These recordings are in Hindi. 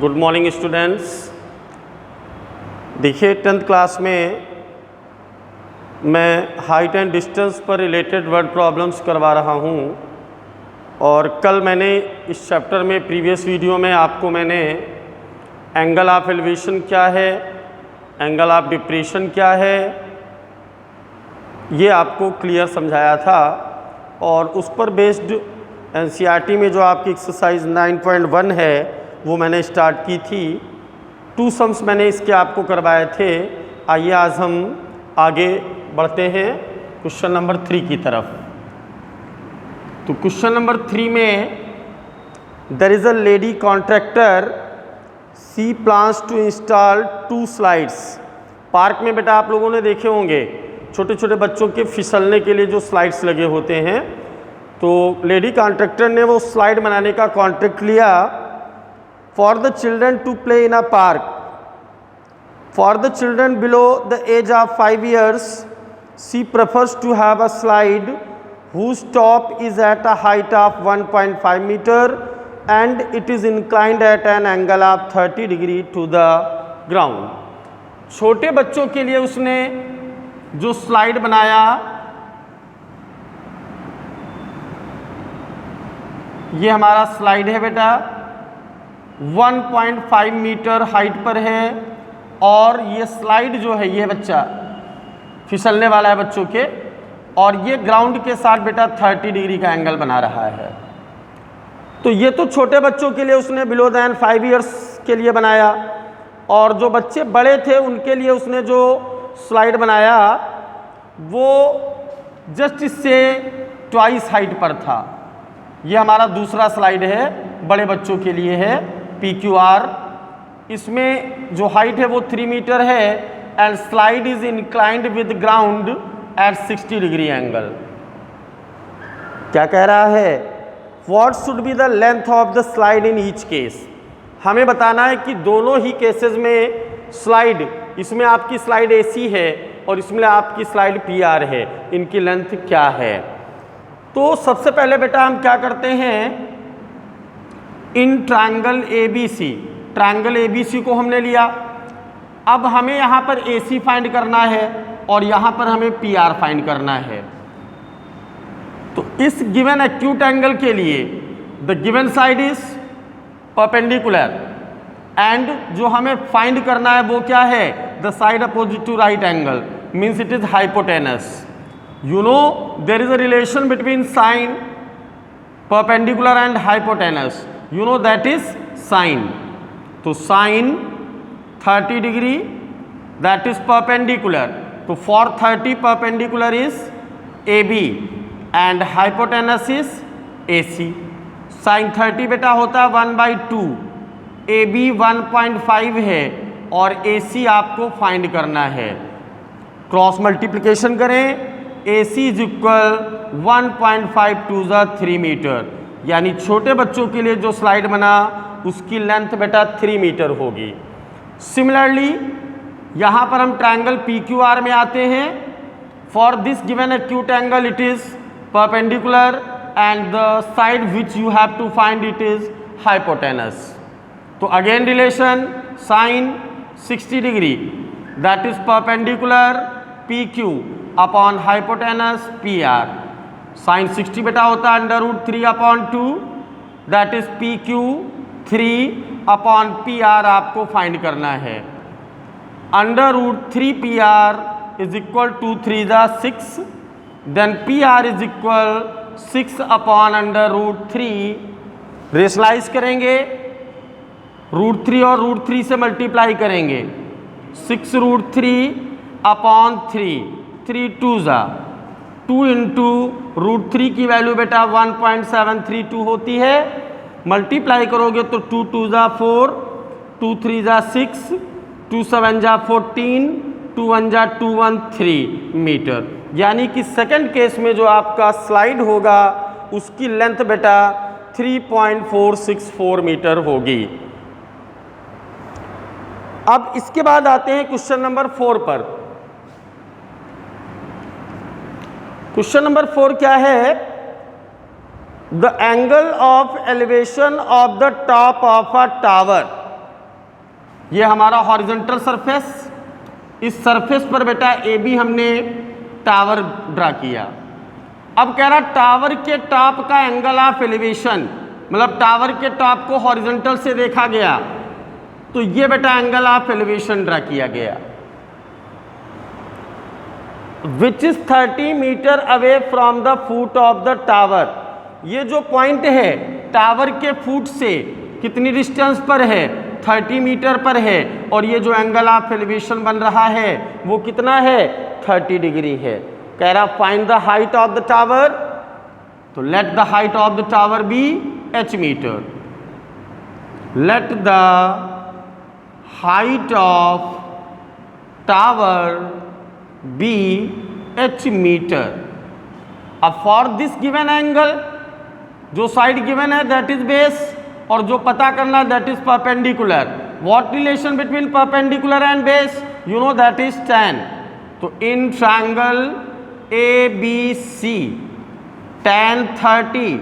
Good morning students. देखिए 10th क्लास में मैं हाइट एंड डिस्टेंस पर रिलेटेड वर्ड प्रॉब्लम्स करवा रहा हूँ और कल मैंने इस चैप्टर में प्रीवियस वीडियो में आपको मैंने एंगल ऑफ एलिवेशन क्या है, एंगल ऑफ डिप्रेशन क्या है, ये आपको क्लियर समझाया था और उस पर बेस्ड एनसीईआरटी में जो आपकी एक्सरसाइज 9.1 है वो मैंने स्टार्ट की थी। 2 सम्स मैंने इसके आपको करवाए थे। आइए आज हम आगे बढ़ते हैं क्वेश्चन नंबर 3 की तरफ। तो क्वेश्चन नंबर 3 में there is a lady contractor, she plans to install 2 slides. Park में बेटा आप लोगों ने देखे होंगे छोटे छोटे बच्चों के फिसलने के लिए जो स्लाइड्स लगे होते हैं। तो लेडी कॉन्ट्रैक्टर ने वो स्लाइड बनाने का कॉन्ट्रैक्ट लिया for the children to play in a park. For the children below the age of 5 years, she prefers to have a slide whose top is at a height of 1.5 meter and it is inclined at an angle of 30 degree to the ground। छोटे बच्चों के लिए उसने जो स्लाइड बनाया, ये हमारा स्लाइड है बेटा, 1.5 मीटर हाइट पर है और ये स्लाइड जो है ये बच्चा फिसलने वाला है बच्चों के, और ये ग्राउंड के साथ बेटा 30 डिग्री का एंगल बना रहा है। तो ये तो छोटे बच्चों के लिए उसने बिलो दैन 5 years के लिए बनाया, और जो बच्चे बड़े थे उनके लिए उसने जो स्लाइड बनाया वो जस्ट इससे ट्वाइस हाइट पर था। ये हमारा दूसरा स्लाइड है, बड़े बच्चों के लिए है, PQR। इसमें जो हाइट है वो 3 मीटर है and slide is inclined with ground eight 60 degree angle. क्या कह रहा है? What should be the length of the slide in each case. हमें बताना है कि दोनों ही केसेस में स्लाइड, इसमें आपकी स्लाइड AC है और इसमें आपकी स्लाइड PR है, इनकी लेंथ क्या है। तो सबसे पहले बेटा हम क्या करते हैं, in triangle ABC, triangle ABC को हमने लिया। अब हमें यहाँ पर AC फाइंड करना है और यहाँ पर हमें PR फाइंड करना है। तो इस गिवन एक्यूट एंगल के लिए the given side is perpendicular and जो हमें फाइंड करना है वो क्या है, the side opposite to right angle, means it is hypotenuse. You know there is a relation between sine, perpendicular and hypotenuse. You know that is sine. तो sine 30 degree that is perpendicular. तो for 30 perpendicular is AB and hypotenuse is AC. Sin 30 बेटा होता है 1/2, AB 1.5 है और AC आपको फाइंड करना है। क्रॉस मल्टीप्लिकेशन करें, AC is equal 1.5 to the 3 meter, यानी छोटे बच्चों के लिए जो स्लाइड बना उसकी लेंथ बेटा 3 मीटर होगी। सिमिलरली यहाँ पर हम ट्रायंगल PQR में आते हैं। For this given acute angle it is perpendicular and the side which you have to find it is hypotenuse. तो again relation sine 60 degree that is perpendicular PQ upon hypotenuse PR। Sine 60 बेटा होता है √3/2 that is PQ 3 upon PR आपको फाइंड करना है। √3 PR is equal to 3 × 6, then PR is equal 6 upon √3। Rationalise करेंगे, √3 और √3 से मल्टीप्लाई करेंगे, 6√3 अपॉन 3, 3 2 2 इंटू √3 की वैल्यू बेटा 1.732 होती है। मल्टीप्लाई करोगे तो 2 2 4, 2 3 6, 2 7 14, 2 1 213 मीटर। यानी कि सेकंड केस में जो आपका स्लाइड होगा उसकी लेंथ बेटा 3.464 मीटर होगी। अब इसके बाद आते हैं क्वेश्चन नंबर 4 पर। क्वेश्चन नंबर 4 क्या है, the angle of elevation of the top of a tower ये हमारा हॉरिजॉन्टल सरफेस, इस सरफेस पर बेटा ए बी हमने टावर ड्रा किया। अब कह रहा टावर के टॉप का एंगल ऑफ एलिवेशन, मतलब टावर के टॉप को हॉरिजॉन्टल से देखा गया, तो ये बेटा एंगल ऑफ एलिवेशन ड्रा किया गया, which is 30 meter away from the foot of the tower. ये जो पॉइंट है टावर के फुट से कितनी डिस्टेंस पर है, 30 मीटर पर है, और ये जो एंगल ऑफ एलिवेशन बन रहा है वो कितना है, 30 डिग्री है। कह रहा find the height of the tower, तो let the height of the tower be h metre. Let the height of tower be h metre. अब फॉर दिस गिवन एंगल, जो साइड गिवन है दैट इज बेस, और जो पता करना that is perpendicular. What relation between perpendicular and base, you know that is tan। तो in triangle A B C tan 30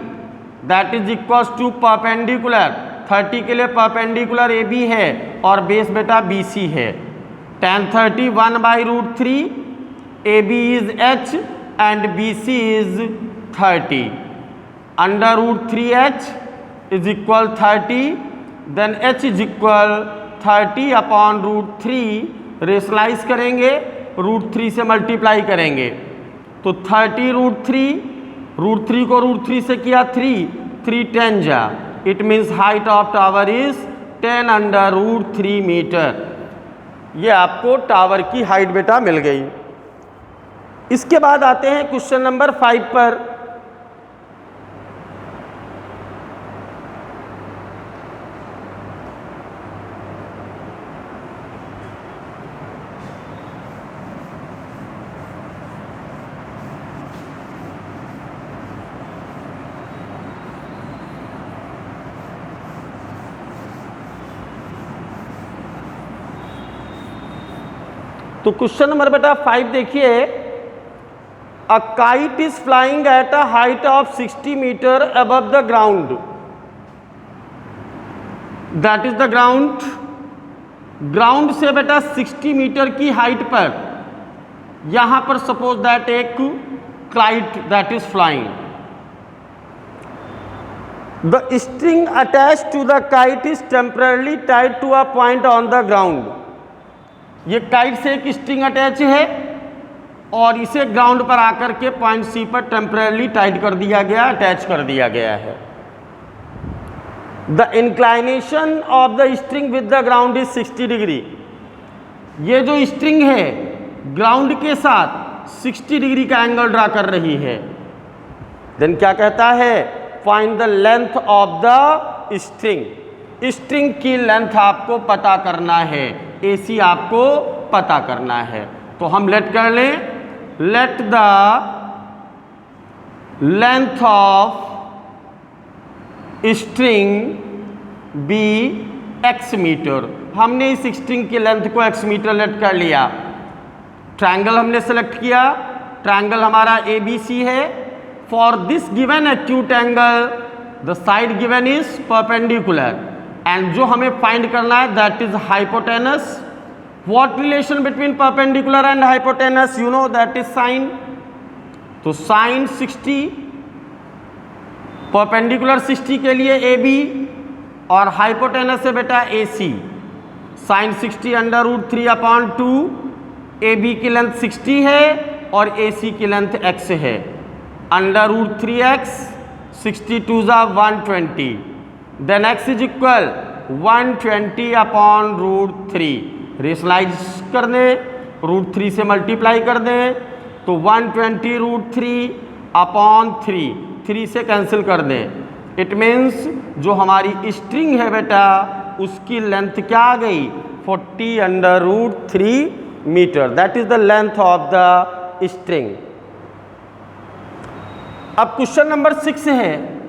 that is equal to perpendicular, 30 के लिए परपेंडिकुलर ए बी है और बेस बेटा बी सी है। tan 30 1/√3, A B is h and B C is 30, √3h is equal 30, then h is equal 30/√3, rationalise करेंगे, √3 से मल्टीप्लाई करेंगे, तो 30√3, √3 को √3 से किया 3 10 जा, it means height of tower is 10√3 meter. ये आपको टावर की हाइट बेटा मिल गई। इसके बाद आते हैं क्वेश्चन नंबर 5 पर। तो क्वेश्चन नंबर बेटा 5 देखिए, a kite is flying at a height of 60 meter above the ground, that is the ground. Ground से बेटा 60 मीटर की हाइट पर यहां पर सपोज दैट एक kite that is flying, the string attached to the kite is temporarily tied to a point on the ground. ये काइट से एक स्ट्रिंग अटैच है और इसे ग्राउंड पर आकर के पॉइंट सी पर टेम्पररली टाइट कर दिया गया, अटैच कर दिया गया है। The inclination of the string with the ground is 60 degree. ये जो स्ट्रिंग है ग्राउंड के साथ 60 डिग्री का एंगल ड्रा कर रही है। देन क्या कहता है, find the length of the string. String की लेंथ आपको पता करना है, AC आपको पता करना है। तो हम लेट कर लें, let the length of string be x meter. हमने इस स्ट्रिंग की लेंथ को x मीटर लेट कर लिया। ट्रायंगल हमने सेलेक्ट किया, ट्रायंगल हमारा ABC है। For this given acute angle the side given is perpendicular, and जो हमें फाइंड करना है that is hypotenuse. What relation between perpendicular and hypotenuse, you know that is sine. तो साइन 60, परपेंडिकुलर 60 के लिए AB और हाइपोटेनस है बेटा AC। साइन 60 √3/2, AB की लेंथ 60 है और AC की लेंथ x है, √3x, 62 = 120, then x is equal 120/√3। Rationalize कर दें, √3 से मल्टीप्लाई कर दें, तो 120√3/3, 3 से कैंसिल कर दें। इट मीन्स जो हमारी स्ट्रिंग है बेटा उसकी लेंथ क्या आ गई, 40√3 meter. That is the length of the string. अब क्वेश्चन नंबर 6 है,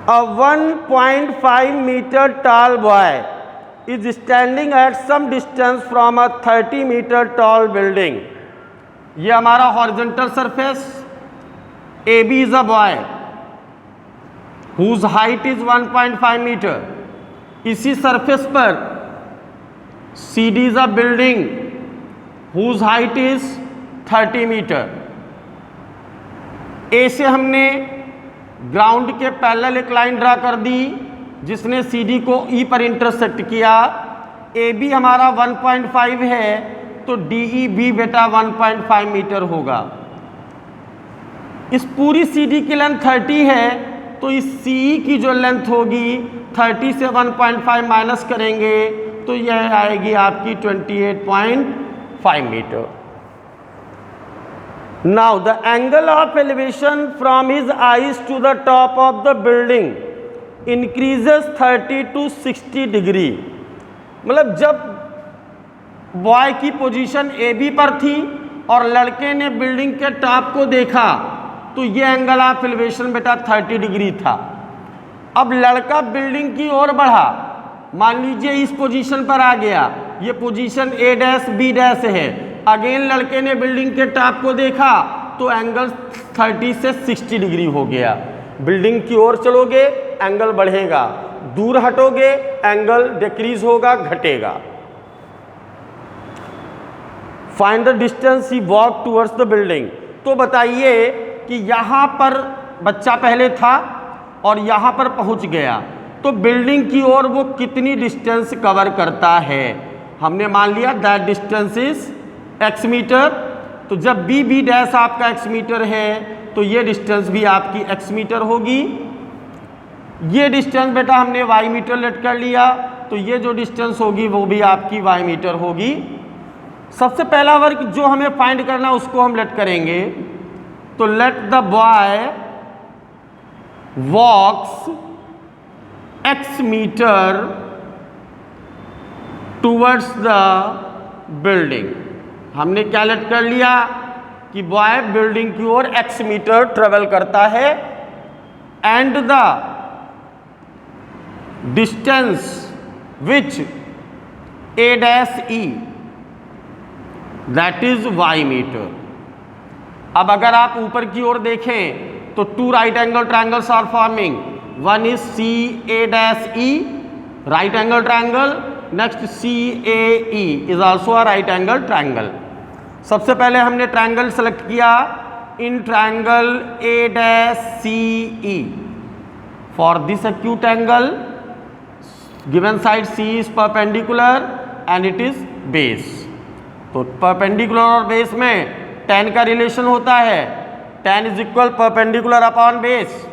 A 1.5 meter tall boy is standing at some distance from a 30 meter tall building. ये हमारा horizontal surface, AB is a boy whose height is 1.5 meter. इसी सरफेस पर CD is a building whose height is 30 metre. A से हमने ग्राउंड के पैरेलल एक लाइन ड्रा कर दी जिसने CD को E पर इंटरसेक्ट किया। AB हमारा 1.5 है तो DEB बेटा 1.5 मीटर होगा। इस पूरी CD की लेंथ 30 है तो इस CE की जो लेंथ होगी 30 से 1.5 माइनस करेंगे तो यह आएगी आपकी 28.5 metre. Now the angle of elevation from his eyes to the top of the building increases 30 to 60 degree. मतलब जब बॉय की पोजीशन AB पर थी और लड़के ने बिल्डिंग के टॉप को देखा तो ये एंगल ऑफ एलिवेशन बेटा 30 डिग्री था। अब लड़का बिल्डिंग की ओर बढ़ा, मान लीजिए इस पोजीशन पर आ गया, ये position A dash B dash है। अगेन लड़के ने बिल्डिंग के टॉप को देखा तो एंगल 30 से 60 डिग्री हो गया। बिल्डिंग की ओर चलोगे एंगल बढ़ेगा, दूर हटोगे एंगल डिक्रीज होगा, घटेगा। Find the distance he walk towards the building. तो बताइए कि यहाँ पर बच्चा पहले था और यहाँ पर पहुँच गया तो बिल्डिंग की ओर वो कितनी डिस्टेंस कवर करता है। हमने मान लिया that distance is x meter. तो जब B डैश आपका x मीटर है तो ये डिस्टेंस भी आपकी x मीटर होगी। ये डिस्टेंस बेटा हमने y मीटर लेट कर लिया तो ये जो डिस्टेंस होगी वो भी आपकी y मीटर होगी। सबसे पहला वर्क जो हमें फाइंड करना है उसको हम लेट करेंगे। तो let the boy walks x meter towards the building. हमने क्या लेट कर लिया कि बॉय बिल्डिंग की ओर x मीटर ट्रेवल करता है and the distance which A dash E that is y meter. अब अगर आप ऊपर की ओर देखें तो two right angle triangles are forming. One is CA dash E right angle triangle, next CAE is also a right angle triangle. सबसे पहले हमने ट्रायंगल सेलेक्ट किया in triangle A dash CE। For this acute angle given side C is perpendicular and it is base. तो परपेंडिकुलर और बेस में tan का रिलेशन होता है, tan is equal perpendicular upon base.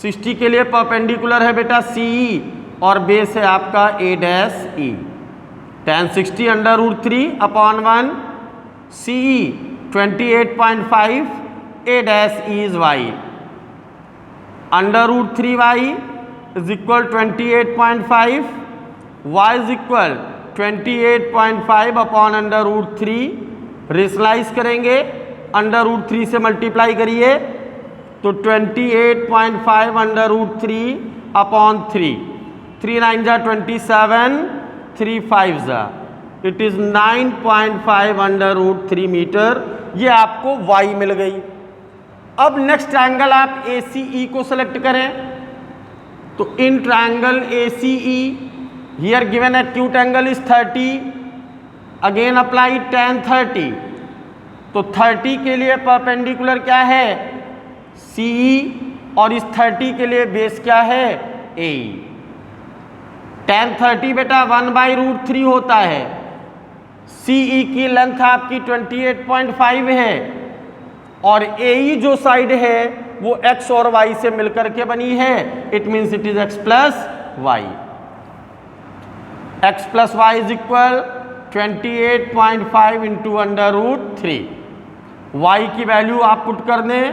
60 के लिए परपेंडिकुलर है बेटा CE और बेस है आपका A dash E। tan 60 under root 3 upon 1 CE 28.5 A dash E is Y under root 3y is equal 28.5, y is equal 28.5 upon under root 3। Rationalise करेंगे, अंडर रूट 3 से मल्टीप्लाई करिए तो 28.5 अंडर रूट 3 अपॉन 3, 3 9 जा 27, 3 5 जा it is 9.5 under root 3 meter. ये आपको y मिल गई। अब नेक्स्ट ट्रायंगल आप ACE को सेलेक्ट करें तो in triangle ACE here given acute angle is 30, again apply tan 30। तो 30 के लिए परपेंडिकुलर क्या है CE और इस 30 के लिए बेस क्या है AE। tan 30 बेटा 1/√3 होता है। CE की लेंथ आपकी 28.5 है और AE जो साइड है वो x और y से मिलकर के बनी है। It means it is x plus y। x plus y is equal 28.5 into under root 3। y की वैल्यू आप पुट कर दें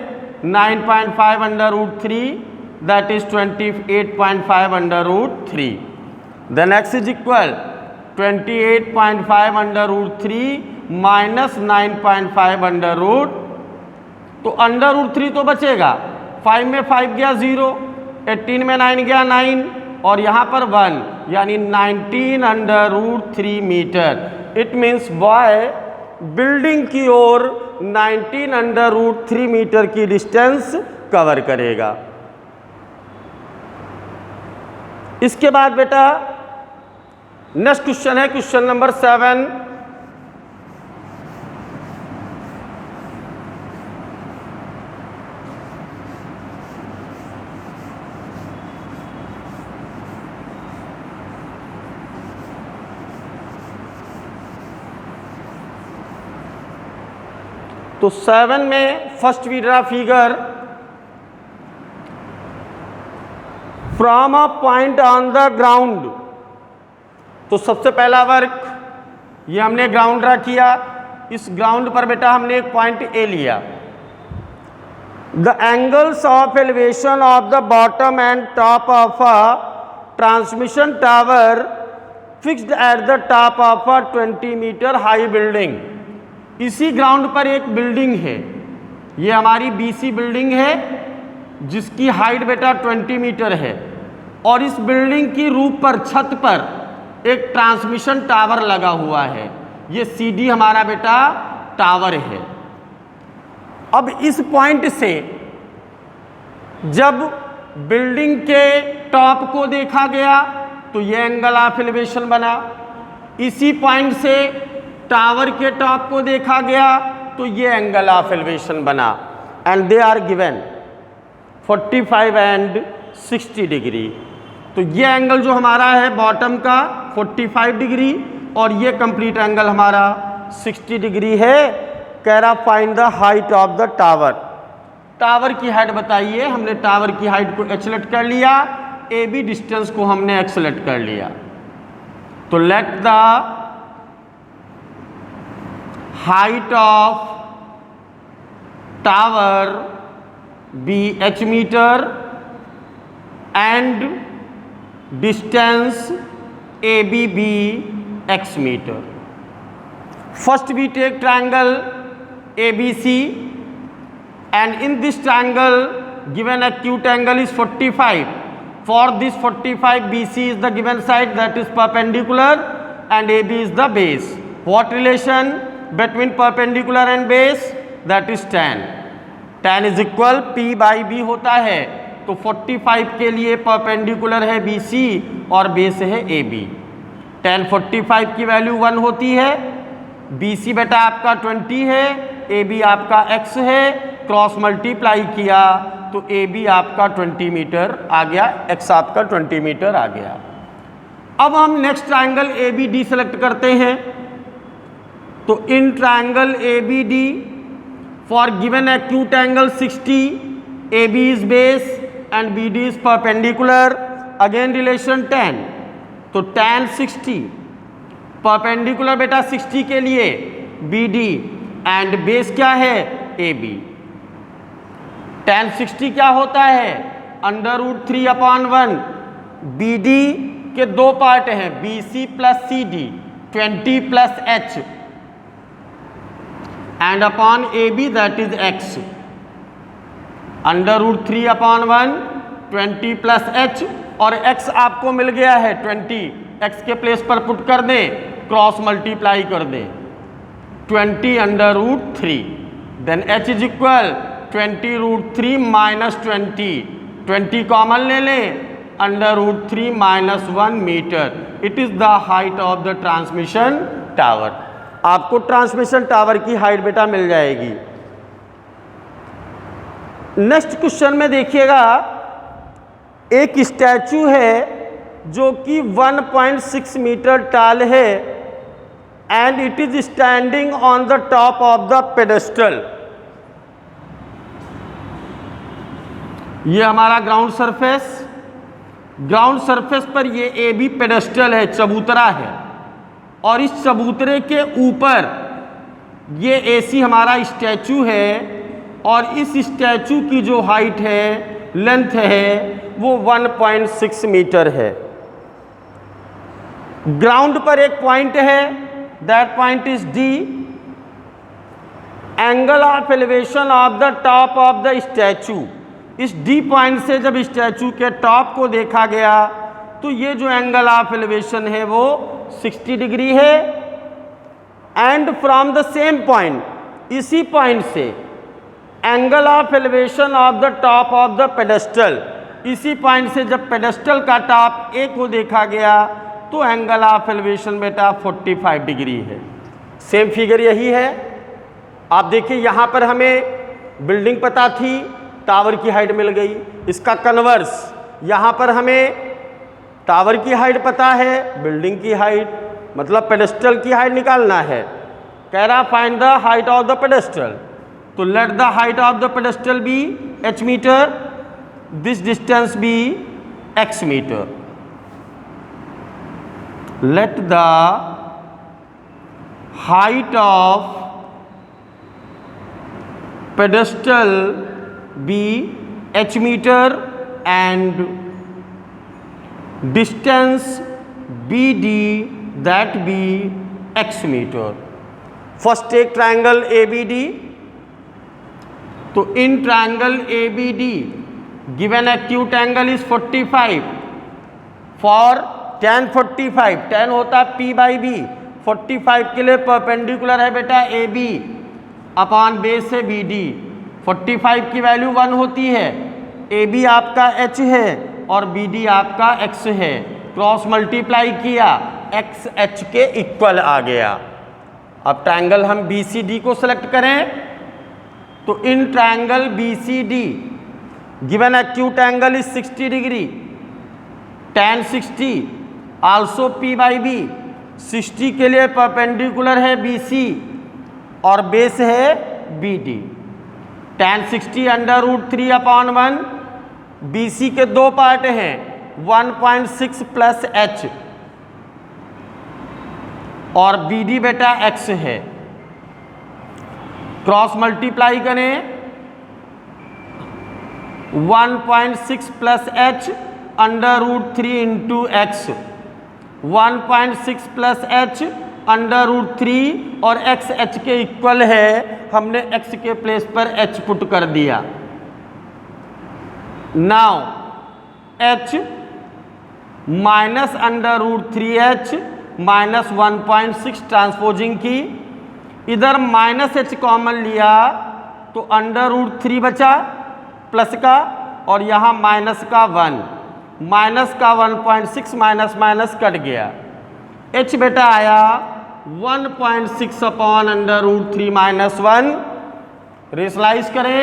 9.5 under root 3 that is 28.5 under root 3। Then x is equal 28.5 under root 3 minus 9.5 under root. तो अंडर रूट 3 तो बचेगा, 5 में 5 गया 0, 18 में 9 गया 9 और यहाँ पर 1 यानी 19 under root 3 meter. It means boy building की ओर 19 अंडर रूट 3 मीटर की डिस्टेंस कवर करेगा। इसके बाद बेटा नेक्स्ट क्वेश्चन है क्वेश्चन नंबर 7। तो 7 में first we draw figure from a point on the ground. तो सबसे पहला वर्क ये हमने ग्राउंड ड्रा किया। इस ग्राउंड पर बेटा हमने एक पॉइंट ए लिया। The angles of elevation of the bottom and top of a transmission tower fixed at the top of a 20 metre high building. इसी ग्राउंड पर एक बिल्डिंग है, ये हमारी बीसी बिल्डिंग है जिसकी हाइट बेटा 20 मीटर है और इस बिल्डिंग की रूफ पर छत पर एक ट्रांसमिशन टावर लगा हुआ है। ये सीडी हमारा बेटा टावर है। अब इस पॉइंट से जब बिल्डिंग के टॉप को देखा गया तो ये एंगल ऑफ एलिवेशन बना। इसी पॉइंट से टावर के टॉप को देखा गया तो ये एंगल ऑफ एलिवेशन बना and they are given 45 and 60 degree. तो ये एंगल जो हमारा है बॉटम का 45 डिग्री और ये कंप्लीट एंगल हमारा 60 डिग्री है। कह रहा find the height of the tower. Tower की हाइट बताइए। हमने टावर की हाइट को h सेलेक्ट कर लिया, ए बी डिस्टेंस को हमने x सेलेक्ट कर लिया। तो let the height of tower be h metre and distance A B be x metre. First we take triangle ABC and in this triangle given acute angle is 45. For this 45 BC is the given side that is perpendicular and AB is the base. What relation between perpendicular and base? That is tan. Tan is equal P by B होता है। तो 45 के लिए परपेंडिकुलर है BC और बेस है AB। tan 45 की वैल्यू 1 होती है। BC बेटा आपका 20 है, AB आपका x है, क्रॉस मल्टीप्लाई किया तो AB आपका 20 मीटर आ गया, x आपका 20 मीटर आ गया। अब हम नेक्स्ट ट्रायंगल ABD सेलेक्ट करते हैं। तो in triangle ABD for given acute angle 60, AB is base and BD is perpendicular, again relation tan। तो tan 60 परपेंडिकुलर बेटा 60 के लिए BD एंड बेस क्या है AB। tan 60 क्या होता है √3/1। BD के दो पार्ट हैं BC plus CD 20 plus H and upon AB that is X। √3/1 20 plus H और X आपको मिल गया है 20, X के प्लेस पर पुट कर दें, क्रॉस मल्टीप्लाई कर दें 20 √3, then H is equal 20 √3 minus 20 common ले लें √3 minus 1 metre. It is the height of the transmission tower. आपको ट्रांसमिशन टावर की हाइट बेटा मिल जाएगी। नेक्स्ट क्वेश्चन में देखिएगा, एक स्टैचू है जो कि 1.6 मीटर टाल है and it is standing on the top of the pedestal. ये हमारा ग्राउंड सरफेस पर ये AB पेडेस्टल है, चबूतरा है और इस चबूतरे के ऊपर ये AC हमारा स्टैचू है और इस स्टैचू की जो हाइट है, लेंथ है वो 1.6 मीटर है। ग्राउंड पर एक पॉइंट है, that point is D। Angle of elevation of the top of the statue, इस D पॉइंट से जब स्टैचू के टॉप को देखा गया तो ये जो एंगल ऑफ एलिवेशन है वो 60 डिग्री है। And from the same point, इसी पॉइंट से angle of elevation of the top of the pedestal, इसी पॉइंट से जब पेडेस्टल का टॉप A को देखा गया तो एंगल ऑफ एलिवेशन बेटा 45 डिग्री है। सेम फिगर यही है। आप देखिए यहाँ पर हमें बिल्डिंग पता थी, टावर की हाइट मिल गई। इसका कन्वर्स, यहाँ पर हमें टावर की हाइट पता है, बिल्डिंग की हाइट मतलब पेडेस्टल की हाइट निकालना है। कह रहा find the height of the pedestal. तो let the height of the pedestal be h metre, this distance be x metre. Let the height of pedestal be h meter and distance BD that be x meter। First एक ट्रायंगल ABD। तो in triangle ABD given acute angle is 45 for tan 45, tan होता है P बाई बी। 45 के लिए परपेंडिकुलर है बेटा AB अपॉन बेस है BD। 45 की वैल्यू 1 होती है। AB आपका H है और BD आपका X है। क्रॉस मल्टीप्लाई किया, X H के इक्वल आ गया। अब ट्रायंगल हम BCD को सेलेक्ट करें। तो in triangle BCD given acute angle is 60 degree, tan 60 also P by B. 60 के लिए परपेंडिकुलर है BC और बेस है BD। tan 60 √3 upon 1। BC के दो पार्ट हैं, 1.6 प्लस H और BD बेटा X है। क्रॉस मल्टीप्लाई करें, 1.6 plus H √3 into X। 1.6 plus H √3 और X H के इक्वल है। हमने X के प्लेस पर H पुट कर दिया। Now H minus √3H minus 1.6 transposing की, इधर माइनस H कॉमन लिया तो √3 बचा प्लस का और यहाँ माइनस का 1, माइनस का 1.6 माइनस माइनस कट गया। H बेटा आया 1.6 अपॉन √3 माइनस 1। रेशलाइज करें,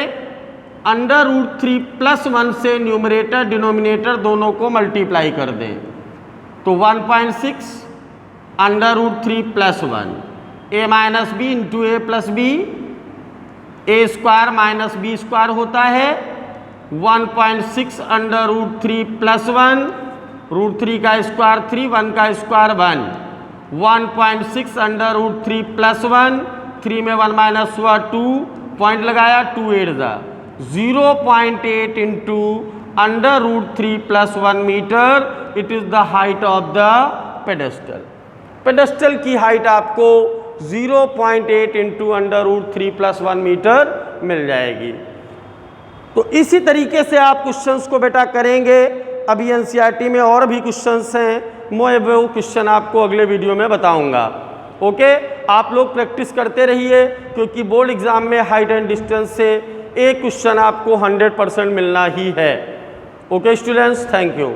√3 प्लस 1 से न्यूमरेटर डिनोमिनेटर दोनों को मल्टीप्लाई कर दें। तो 1.6 √3 plus 1, a minus B into A plus B, A square minus B square होता है। 1.6 √3 प्लस 1, √3 का स्क्वायर 3, 1 का स्क्वायर 1। 1.6 √3 प्लस 1, 3 में 1 माइनस हुआ 2, पॉइंट लगाया 2 8 ज़ा 0.8 into √3 plus 1 metre. It is the height of the pedestal. Pedestal की हाइट आपको 0.8 इंटू √3 प्लस 1 मीटर मिल जाएगी। तो इसी तरीके से आप क्वेश्चंस को बेटा करेंगे। अभी एनसीईआरटी में और भी क्वेश्चंस हैं, मैं वो क्वेश्चन आपको अगले वीडियो में बताऊंगा। ओके, आप लोग प्रैक्टिस करते रहिए क्योंकि बोर्ड एग्जाम में हाइट एंड डिस्टेंस से एक क्वेश्चन आपको 100% मिलना ही है। Okay students, thank you.